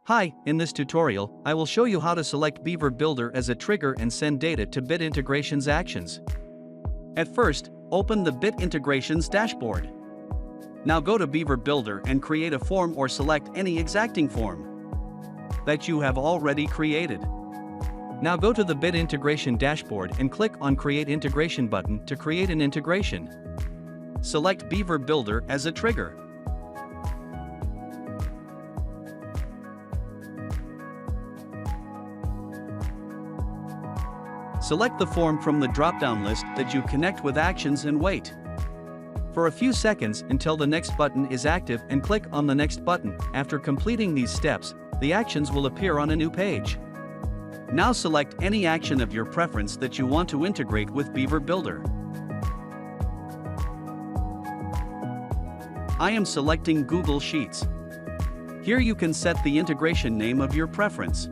Hi, in this tutorial, I will show you how to select Beaver Builder as a trigger and send data to Bit Integrations actions. At first, open the Bit Integrations dashboard. Now go to Beaver Builder and create a form or select any exacting form that you have already created. Now go to the Bit Integration dashboard and click on Create Integration button to create an integration. Select Beaver Builder as a trigger. Select the form from the drop-down list that you connect with actions and wait for a few seconds until the next button is active and click on the next button. After completing these steps, the actions will appear on a new page. Now select any action of your preference that you want to integrate with Beaver Builder. I am selecting Google Sheets. Here you can set the integration name of your preference.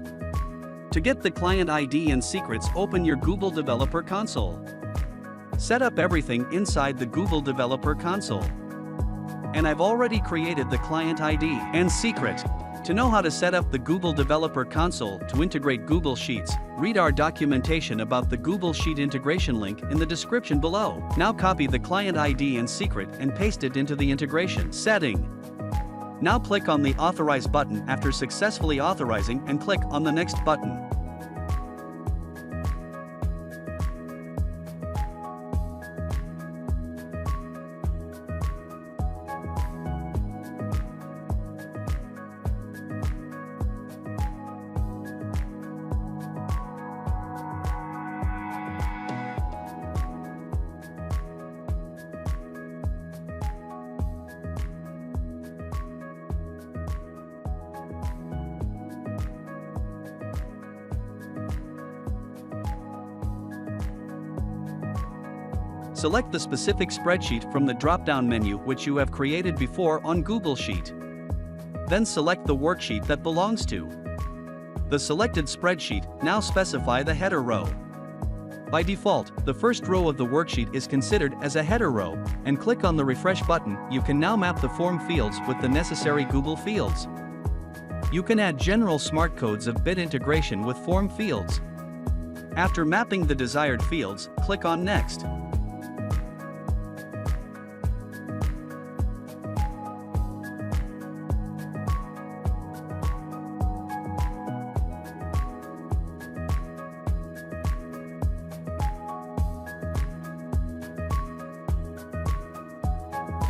To get the client ID and secrets, open your Google Developer Console. Set up everything inside the Google Developer Console. And I've already created the client ID and secret. To know how to set up the Google Developer Console to integrate Google Sheets, read our documentation about the Google Sheet integration link in the description below. Now copy the client ID and secret and paste it into the integration setting. Now click on the Authorize button after successfully authorizing and click on the next button. Select the specific spreadsheet from the drop-down menu which you have created before on Google Sheet. Then select the worksheet that belongs to the selected spreadsheet. Now specify the header row. By default, the first row of the worksheet is considered as a header row, and click on the Refresh button. You can now map the form fields with the necessary Google fields. You can add general smart codes of bit integration with form fields. After mapping the desired fields, click on Next.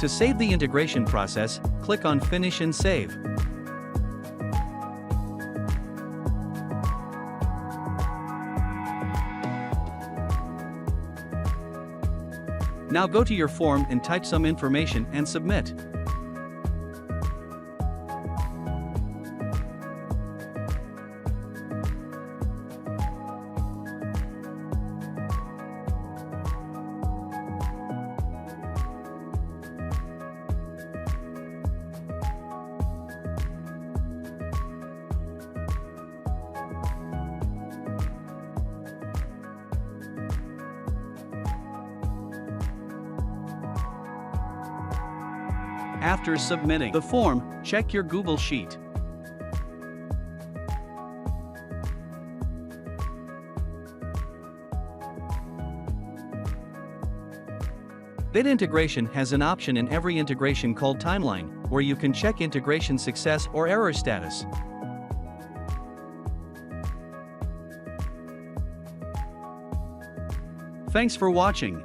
To save the integration process, click on Finish and Save. Now go to your form and type some information and submit. After submitting the form, check your Google Sheet. Bit Integration has an option in every integration called Timeline, where you can check integration success or error status. Thanks for watching.